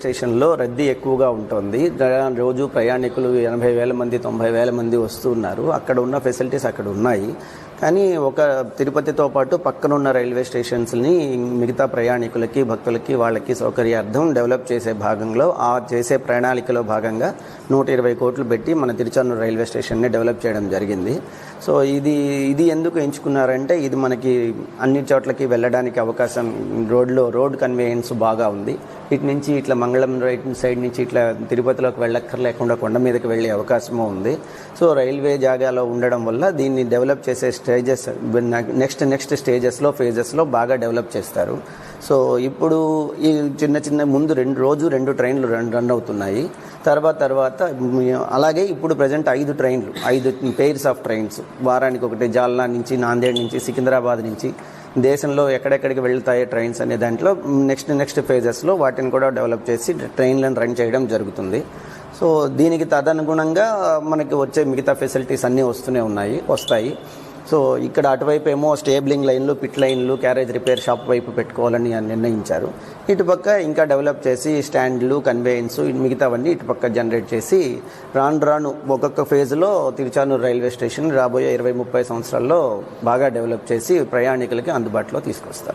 స్టేషన్లో రద్దీ ఎక్కువగా ఉంటుంది. రోజు ప్రయాణికులు 80,000 మంది 90,000 మంది వస్తున్నారు. అక్కడ ఉన్న ఫెసిలిటీస్ అక్కడ ఉన్నాయి. కానీ ఒక తిరుపతితో పాటు పక్కనున్న రైల్వే స్టేషన్స్ని మిగతా ప్రయాణికులకి భక్తులకి వాళ్ళకి సౌకర్యార్థం డెవలప్ చేసే భాగంలో ఆ చేసే ప్రణాళికలో భాగంగా 120 కోట్లు పెట్టి మన తిరుచానూరు రైల్వే స్టేషన్ని డెవలప్ చేయడం జరిగింది. సో ఇది ఎందుకు ఎంచుకున్నారంటే ఇది మనకి అన్ని చోట్లకి వెళ్ళడానికి అవకాశం, రోడ్ కన్వీనియన్స్ బాగా ఉంది. ఇటు నుంచి ఇట్లా మంగళం సైడ్ నుంచి ఇట్లా తిరుపతిలోకి వెళ్ళక్కర్లేకుండా కొండ మీదకి వెళ్ళే అవకాశము ఉంది. సో రైల్వే జాగాలో ఉండడం వల్ల దీన్ని డెవలప్ చేసే స్టేజెస్ నెక్స్ట్ స్టేజెస్లో ఫేజెస్లో బాగా డెవలప్ చేస్తారు. సో ఇప్పుడు ఈ చిన్న ముందు రోజు 2 ట్రైన్లు రన్ అవుతున్నాయి. తర్వాత అలాగే ఇప్పుడు ప్రజెంట్ 5 పెయిర్స్ ఆఫ్ ట్రైన్స్ వారానికి ఒకటి జాల్నా నుంచి, నాందేడ్ నుంచి, సికింద్రాబాద్ నుంచి దేశంలో ఎక్కడెక్కడికి వెళ్తాయి ట్రైన్స్ అనే దాంట్లో నెక్స్ట్ ఫేజెస్లో వాటిని కూడా డెవలప్ చేసి ట్రైన్లను రన్ చేయడం జరుగుతుంది. సో దీనికి తదనుగుణంగా మనకి వచ్చే మిగతా ఫెసిలిటీస్ అన్నీ వస్తాయి. సో ఇక్కడ అటువైపు ఏమో స్టేబులింగ్ లైన్లు, పిట్ లైన్లు, క్యారేజ్ రిపేర్ షాప్ వైపు పెట్టుకోవాలని నిర్ణయించారు. ఇటుపక్క ఇంకా డెవలప్ చేసి స్టాండ్లు, కన్వేయన్స్ మిగతావన్నీ ఇటుపక్క జనరేట్ చేసి రాను ఒక్కొక్క ఫేజ్లో తిరుచానూరు రైల్వే స్టేషన్ రాబోయే 20-30 సంవత్సరాల్లో బాగా డెవలప్ చేసి ప్రయాణికులకి అందుబాటులో తీసుకొస్తారు.